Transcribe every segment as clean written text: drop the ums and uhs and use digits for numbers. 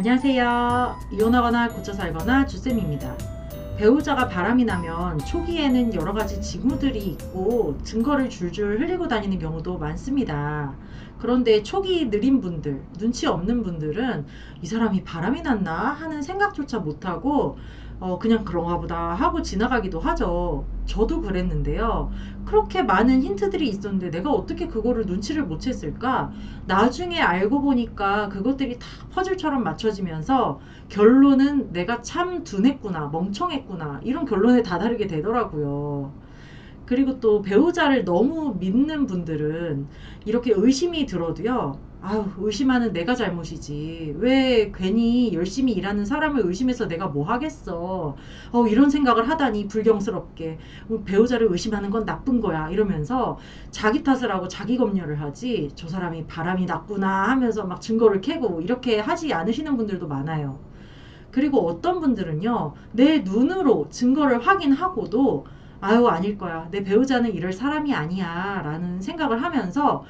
안녕하세요. 이혼하거나 고쳐 살거나 주쌤입니다. 배우자가 바람이 나면 초기에는 여러 가지 징후들이 있고 증거를 줄줄 흘리고 다니는 경우도 많습니다. 그런데 촉이 느린 분들, 눈치 없는 분들은 이 사람이 바람이 났나 하는 생각조차 못하고 그냥 그런가 보다 하고 지나가기도 하죠. 저도 그랬는데요. 그렇게 많은 힌트들이 있었는데 내가 어떻게 그거를 눈치를 못 챘을까? 나중에 알고 보니까 그것들이 다 퍼즐처럼 맞춰지면서 결론은 내가 참 둔했구나, 멍청했구나, 이런 결론에 다다르게 되더라고요. 그리고 또 배우자를 너무 믿는 분들은 이렇게 의심이 들어도요. 아유, 의심하는 내가 잘못이지. 왜 괜히 열심히 일하는 사람을 의심해서 내가 뭐 하겠어. 이런 생각을 하다니 불경스럽게. 배우자를 의심하는 건 나쁜 거야. 이러면서 자기 탓을 하고 자기 검열을 하지. 저 사람이 바람이 났구나 하면서 막 증거를 캐고 이렇게 하지 않으시는 분들도 많아요. 그리고 어떤 분들은요, 내 눈으로 증거를 확인하고도 아유, 아닐 거야. 내 배우자는 이럴 사람이 아니야. 라는 생각을 하면서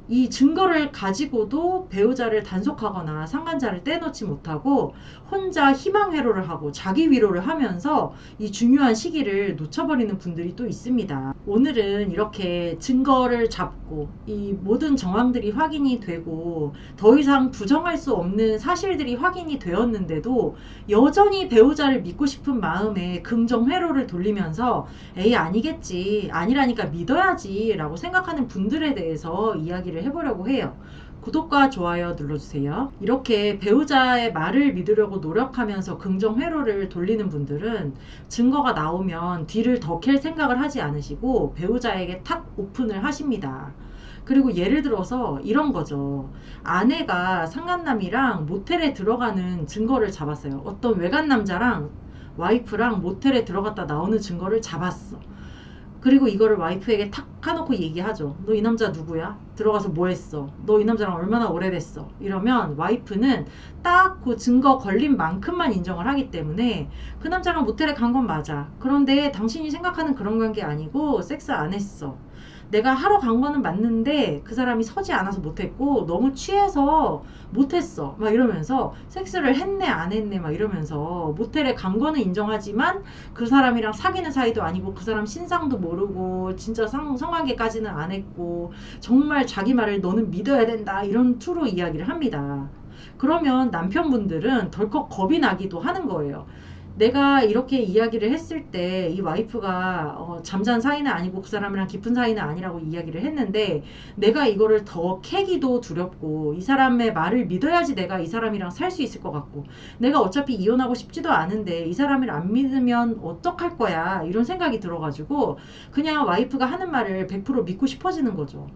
이 증거를 가지고도 배우자를 단속하거나 상간자를 떼놓지 못하고 혼자 희망회로를 하고 자기 위로를 하면서 이 중요한 시기를 놓쳐버리는 분들이 또 있습니다. 오늘은 이렇게 증거를 잡고 이 모든 정황들이 확인이 되고 더 이상 부정할 수 없는 사실들이 확인이 되었는데도 여전히 배우자를 믿고 싶은 마음에 긍정회로를 돌리면서 에이, 아니겠지, 아니라니까 믿어야지 라고 생각하는 분들에 대해서 이야기를 해보려고 해요. 구독과 좋아요 눌러주세요. 이렇게 배우자의 말을 믿으려고 노력하면서 긍정 회로를 돌리는 분들은 증거가 나오면 뒤를 더 캘 생각을 하지 않으시고 배우자에게 탁 오픈을 하십니다. 그리고 예를 들어서 이런 거죠. 아내가 상간남이랑 모텔에 들어가는 증거를 잡았어요. 어떤 외간 남자랑 와이프랑 모텔에 들어갔다 나오는 증거를 잡았어. 그리고 이거를 와이프에게 탁 까놓고 얘기하죠. 너 이 남자 누구야? 들어가서 뭐 했어? 너 이 남자랑 얼마나 오래됐어? 이러면 와이프는 딱 그 증거 걸린 만큼만 인정을 하기 때문에 그 남자랑 모텔에 간 건 맞아. 그런데 당신이 생각하는 그런 관계 아니고 섹스 안 했어. 내가 하러 간 거는 맞는데 그 사람이 서지 않아서 못했고 너무 취해서 못했어. 막 이러면서 섹스를 했네 안 했네 막 이러면서 모텔에 간 거는 인정하지만 그 사람이랑 사귀는 사이도 아니고 그 사람 신상도 모르고 진짜 성관계까지는 안 했고 정말 자기 말을 너는 믿어야 된다 이런 투로 이야기를 합니다. 그러면 남편분들은 덜컥 겁이 나기도 하는 거예요. 내가 이렇게 이야기를 했을 때 이 와이프가 잠잔 사이는 아니고 그 사람이랑 깊은 사이는 아니라고 이야기를 했는데 내가 이거를 더 캐기도 두렵고 이 사람의 말을 믿어야지 내가 이 사람이랑 살 수 있을 것 같고 내가 어차피 이혼하고 싶지도 않은데 이 사람을 안 믿으면 어떡할 거야 이런 생각이 들어가지고 그냥 와이프가 하는 말을 100% 믿고 싶어지는 거죠.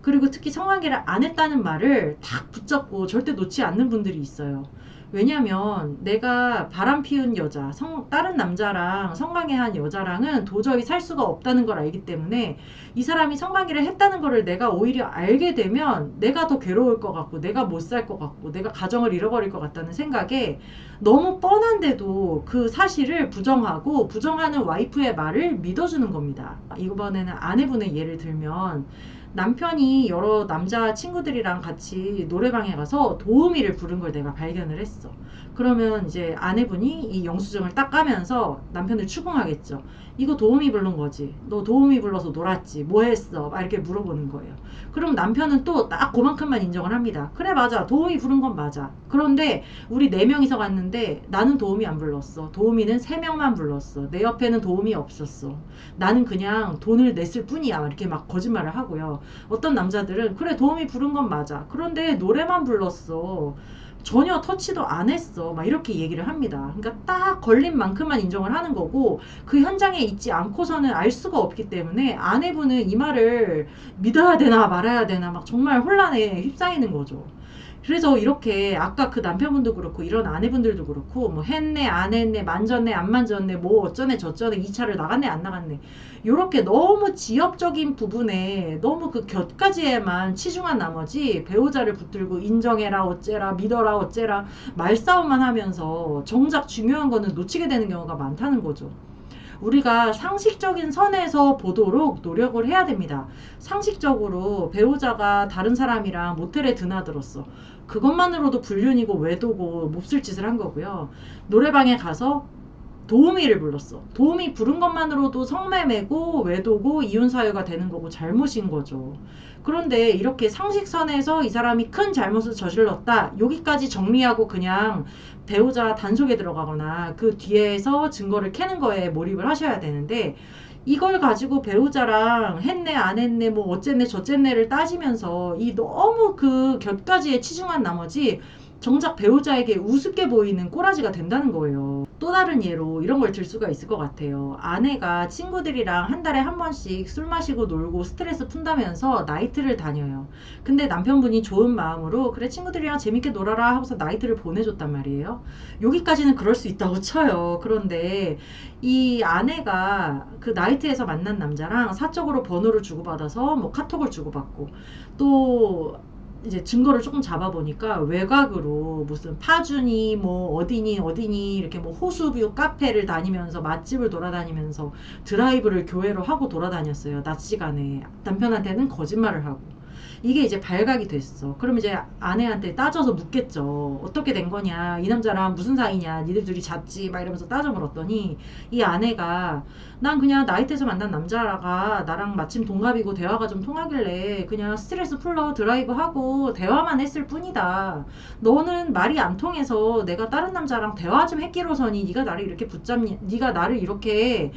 그리고 특히 성관계를 안 했다는 말을 탁 붙잡고 절대 놓지 않는 분들이 있어요. 왜냐면 내가 바람 피운 여자, 다른 남자랑 성관계한 여자랑은 도저히 살 수가 없다는 걸 알기 때문에 이 사람이 성관계를 했다는 거를 내가 오히려 알게 되면 내가 더 괴로울 것 같고 내가 못 살 것 같고 내가 가정을 잃어버릴 것 같다는 생각에 너무 뻔한데도 그 사실을 부정하고 부정하는 와이프의 말을 믿어주는 겁니다. 이번에는 아내분의 예를 들면 남편이 여러 남자 친구들이랑 같이 노래방에 가서 도우미를 부른 걸 내가 발견을 했어. 그러면 이제 아내분이 이 영수증을 딱 까면서 남편을 추궁하겠죠. 이거 도우미 부른 거지. 너 도우미 불러서 놀았지. 뭐 했어? 막 이렇게 물어보는 거예요. 그럼 남편은 또 딱 그만큼만 인정을 합니다. 그래, 맞아. 도우미 부른 건 맞아. 그런데 우리 네 명이서 갔는데 나는 도우미 안 불렀어. 도우미는 세 명만 불렀어. 내 옆에는 도우미 없었어. 나는 그냥 돈을 냈을 뿐이야. 이렇게 막 거짓말을 하고요. 어떤 남자들은 그래 도우미 부른 건 맞아. 그런데 노래만 불렀어. 전혀 터치도 안 했어. 막 이렇게 얘기를 합니다. 그러니까 딱 걸린 만큼만 인정을 하는 거고 그 현장에 있지 않고서는 알 수가 없기 때문에 아내분은 이 말을 믿어야 되나 말아야 되나 막 정말 혼란에 휩싸이는 거죠. 그래서 이렇게 아까 그 남편분도 그렇고 이런 아내분들도 그렇고 뭐 했네 안 했네 만졌네 안 만졌네 뭐 어쩌네 저쩌네 2차를 나갔네 안 나갔네 요렇게 너무 지역적인 부분에 너무 그 곁가지에만 치중한 나머지 배우자를 붙들고 인정해라 어째라 믿어라 어째라 말싸움만 하면서 정작 중요한 거는 놓치게 되는 경우가 많다는 거죠. 우리가 상식적인 선에서 보도록 노력을 해야 됩니다. 상식적으로 배우자가 다른 사람이랑 모텔에 드나들었어. 그것만으로도 불륜이고 외도고 몹쓸 짓을 한 거고요. 노래방에 가서 도우미를 불렀어. 도우미 부른 것만으로도 성매매고 외도고 이혼 사유가 되는 거고 잘못인 거죠. 그런데 이렇게 상식선에서 이 사람이 큰 잘못을 저질렀다. 여기까지 정리하고 그냥 배우자 단속에 들어가거나 그 뒤에서 증거를 캐는 거에 몰입을 하셔야 되는데, 이걸 가지고 배우자랑 했네 안 했네 뭐 어쨌네 저쨌네를 따지면서 이 너무 그 곁가지에 치중한 나머지 정작 배우자에게 우습게 보이는 꼬라지가 된다는 거예요. 또 다른 예로 이런 걸 들 수가 있을 것 같아요. 아내가 친구들이랑 한 달에 한 번씩 술 마시고 놀고 스트레스 푼다면서 나이트를 다녀요. 근데 남편분이 좋은 마음으로 그래 친구들이랑 재밌게 놀아라 하고서 나이트를 보내줬단 말이에요. 여기까지는 그럴 수 있다고 쳐요. 그런데 이 아내가 그 나이트에서 만난 남자랑 사적으로 번호를 주고받아서 뭐 카톡을 주고받고 또 이제 증거를 조금 잡아보니까 외곽으로 무슨 파주니 뭐 어디니 이렇게 뭐 호수뷰 카페를 다니면서 맛집을 돌아다니면서 드라이브를 교회로 하고 돌아다녔어요. 낮 시간에. 남편한테는 거짓말을 하고. 이게 이제 발각이 됐어. 그럼 이제 아내한테 따져서 묻겠죠. 어떻게 된 거냐? 이 남자랑 무슨 사이냐? 니들 둘이 잤지? 막 이러면서 따져 물었더니 이 아내가 난 그냥 나이트에서 만난 남자가 나랑 마침 동갑이고 대화가 좀 통하길래 그냥 스트레스 풀러 드라이브하고 대화만 했을 뿐이다. 너는 말이 안 통해서 내가 다른 남자랑 대화 좀 했기로서니 네가 나를 이렇게 붙잡냐? 네가 나를 이렇게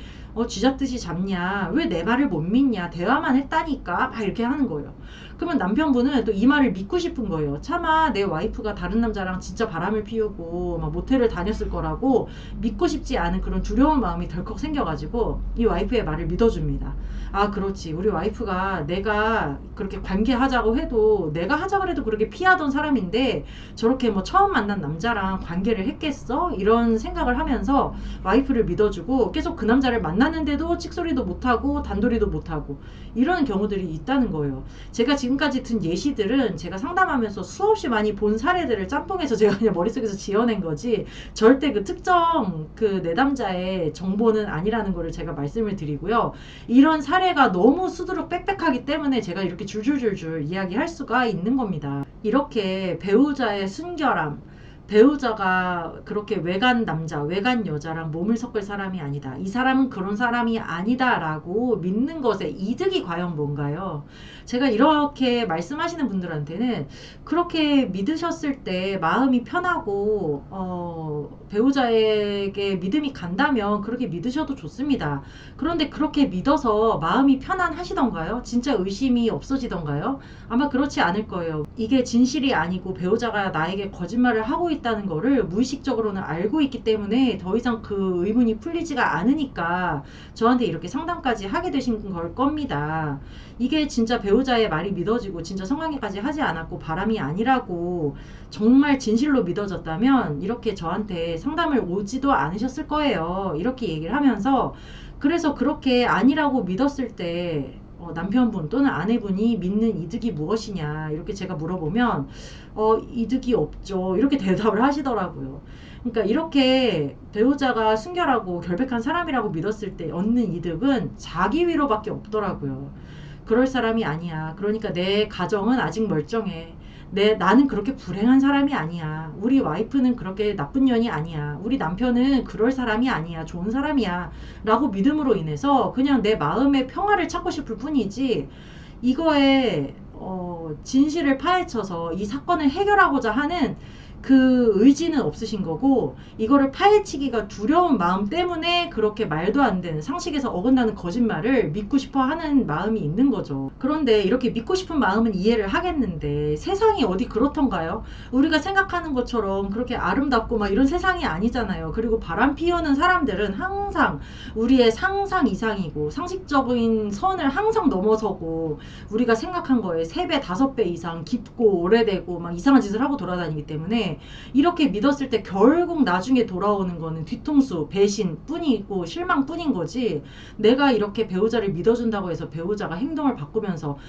쥐잡듯이 잡냐? 왜 내 말을 못 믿냐? 대화만 했다니까? 막 이렇게 하는 거예요. 그러면 남편분은 또 이 말을 믿고 싶은 거예요. 차마 내 와이프가 다른 남자랑 진짜 바람을 피우고 막 모텔을 다녔을 거라고 믿고 싶지 않은 그런 두려운 마음이 덜컥 생겨가지고 이 와이프의 말을 믿어줍니다. 아 그렇지, 우리 와이프가 내가 그렇게 관계하자고 해도 내가 하자 그래도 그렇게 피하던 사람인데 저렇게 뭐 처음 만난 남자랑 관계를 했겠어? 이런 생각을 하면서 와이프를 믿어주고 계속 그 남자를 만났는데도 찍소리도 못하고 단도리도 못하고 이런 경우들이 있다는 거예요. 제가 지금까지 든 예시들은 제가 상담하면서 수없이 많이 본 사례들을 짬뽕해서 제가 그냥 머릿속에서 지어낸 거지 절대 그 특정 그 내담자의 정보는 아니라는 거를 제가 말씀을 드리고요. 이런 사례가 너무 수두룩 빽빽하기 때문에 제가 이렇게 줄줄줄줄 이야기할 수가 있는 겁니다. 이렇게 배우자의 순결함, 배우자가 그렇게 외간 남자, 외간 여자랑 몸을 섞을 사람이 아니다. 이 사람은 그런 사람이 아니다라고 믿는 것에 이득이 과연 뭔가요? 제가 이렇게 말씀하시는 분들한테는 그렇게 믿으셨을 때 마음이 편하고 배우자에게 믿음이 간다면 그렇게 믿으셔도 좋습니다. 그런데 그렇게 믿어서 마음이 편안하시던가요? 진짜 의심이 없어지던가요? 아마 그렇지 않을 거예요. 이게 진실이 아니고 배우자가 나에게 거짓말을 하고 있다는 거를 무의식적으로는 알고 있기 때문에 더 이상 그 의문이 풀리지가 않으니까 저한테 이렇게 상담까지 하게 되신 걸 겁니다. 이게 진짜 배우자의 말이 믿어지고 진짜 성관계까지 하지 않았고 바람이 아니라고 정말 진실로 믿어졌다면 이렇게 저한테 상담을 오지도 않으셨을 거예요. 이렇게 얘기를 하면서 그래서 그렇게 아니라고 믿었을 때 남편분 또는 아내분이 믿는 이득이 무엇이냐 이렇게 제가 물어보면 이득이 없죠 이렇게 대답을 하시더라고요. 그러니까 이렇게 배우자가 순결하고 결백한 사람이라고 믿었을 때 얻는 이득은 자기 위로밖에 없더라고요. 그럴 사람이 아니야. 그러니까 내 가정은 아직 멀쩡해. 나는 그렇게 불행한 사람이 아니야. 우리 와이프는 그렇게 나쁜 년이 아니야. 우리 남편은 그럴 사람이 아니야. 좋은 사람이야. 라고 믿음으로 인해서 그냥 내 마음의 평화를 찾고 싶을 뿐이지, 이거에, 진실을 파헤쳐서 이 사건을 해결하고자 하는 그 의지는 없으신 거고, 이거를 파헤치기가 두려운 마음 때문에 그렇게 말도 안 되는 상식에서 어긋나는 거짓말을 믿고 싶어 하는 마음이 있는 거죠. 그런데 이렇게 믿고 싶은 마음은 이해를 하겠는데 세상이 어디 그렇던가요? 우리가 생각하는 것처럼 그렇게 아름답고 막 이런 세상이 아니잖아요. 그리고 바람 피우는 사람들은 항상 우리의 상상 이상이고 상식적인 선을 항상 넘어서고 우리가 생각한 거에 3배, 5배 이상 깊고 오래되고 막 이상한 짓을 하고 돌아다니기 때문에 이렇게 믿었을 때 결국 나중에 돌아오는 거는 뒤통수, 배신 뿐이고 실망 뿐인 거지, 내가 이렇게 배우자를 믿어준다고 해서 배우자가 행동을 바꾸면서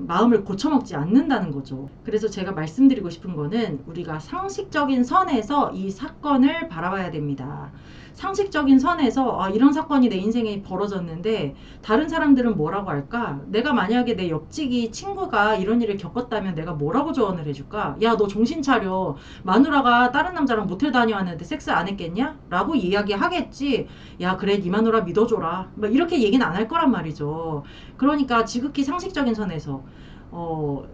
마음을 고쳐먹지 않는다는 거죠. 그래서 제가 말씀드리고 싶은 거는 우리가 상식적인 선에서 이 사건을 바라봐야 됩니다. 상식적인 선에서 이런 사건이 내 인생에 벌어졌는데 다른 사람들은 뭐라고 할까? 내가 만약에 내 옆집이 친구가 이런 일을 겪었다면 내가 뭐라고 조언을 해줄까? 야, 너 정신 차려. 마누라가 다른 남자랑 모텔 다녀왔는데 섹스 안 했겠냐? 라고 이야기하겠지. 야, 그래, 네 마누라 믿어줘라. 막 이렇게 얘기는 안 할 거란 말이죠. 그러니까 지극히 상식적인 선에서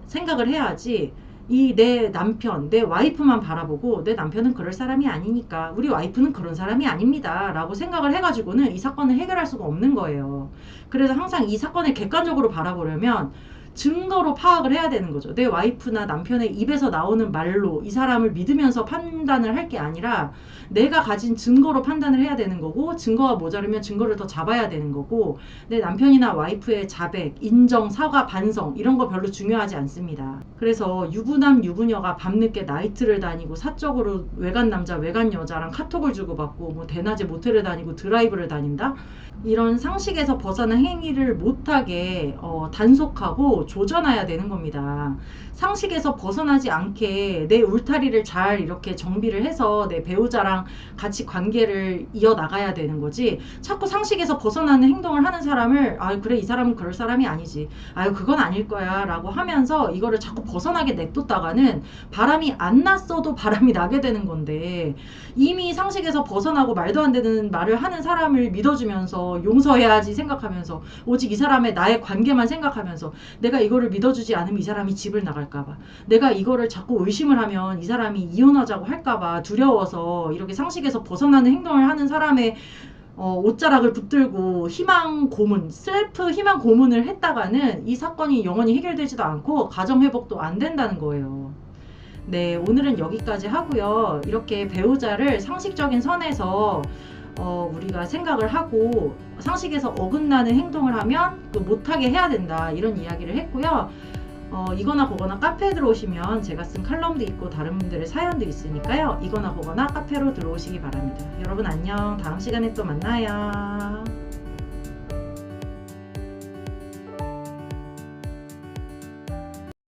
생각을 해야지. 이 내 남편, 내 와이프만 바라보고 내 남편은 그럴 사람이 아니니까 우리 와이프는 그런 사람이 아닙니다 라고 생각을 해가지고는 이 사건을 해결할 수가 없는 거예요. 그래서 항상 이 사건을 객관적으로 바라보려면 증거로 파악을 해야 되는 거죠. 내 와이프나 남편의 입에서 나오는 말로 이 사람을 믿으면서 판단을 할 게 아니라 내가 가진 증거로 판단을 해야 되는 거고, 증거가 모자르면 증거를 더 잡아야 되는 거고, 내 남편이나 와이프의 자백, 인정, 사과, 반성 이런 거 별로 중요하지 않습니다. 그래서 유부남 유부녀가 밤늦게 나이트를 다니고 사적으로 외간 남자 외간 여자랑 카톡을 주고받고 뭐 대낮에 모텔을 다니고 드라이브를 다닌다? 이런 상식에서 벗어난 행위를 못하게 단속하고 조져놔야 되는 겁니다. 상식에서 벗어나지 않게 내 울타리를 잘 이렇게 정비를 해서 내 배우자랑 같이 관계를 이어나가야 되는 거지, 자꾸 상식에서 벗어나는 행동을 하는 사람을 그래, 이 사람은 그럴 사람이 아니지, 아유 그건 아닐 거야 라고 하면서 이거를 자꾸 벗어나게 냅뒀다가는 바람이 안 났어도 바람이 나게 되는 건데, 이미 상식에서 벗어나고 말도 안 되는 말을 하는 사람을 믿어주면서 용서해야지 생각하면서, 오직 이 사람의 나의 관계만 생각하면서, 내가 이거를 믿어주지 않으면 이 사람이 집을 나갈까봐, 내가 이거를 자꾸 의심을 하면 이 사람이 이혼하자고 할까봐 두려워서 이렇게 상식에서 벗어나는 행동을 하는 사람의 옷자락을 붙들고 희망 고문, 셀프 희망 고문을 했다가는 이 사건이 영원히 해결되지도 않고 가정 회복도 안 된다는 거예요. 네, 오늘은 여기까지 하고요. 이렇게 배우자를 상식적인 선에서 우리가 생각을 하고 상식에서 어긋나는 행동을 하면 못하게 해야 된다, 이런 이야기를 했고요. 이거나 보거나 카페에 들어오시면 제가 쓴 칼럼도 있고 다른 분들의 사연도 있으니까요. 이거나 보거나 카페로 들어오시기 바랍니다. 여러분 안녕. 다음 시간에 또 만나요.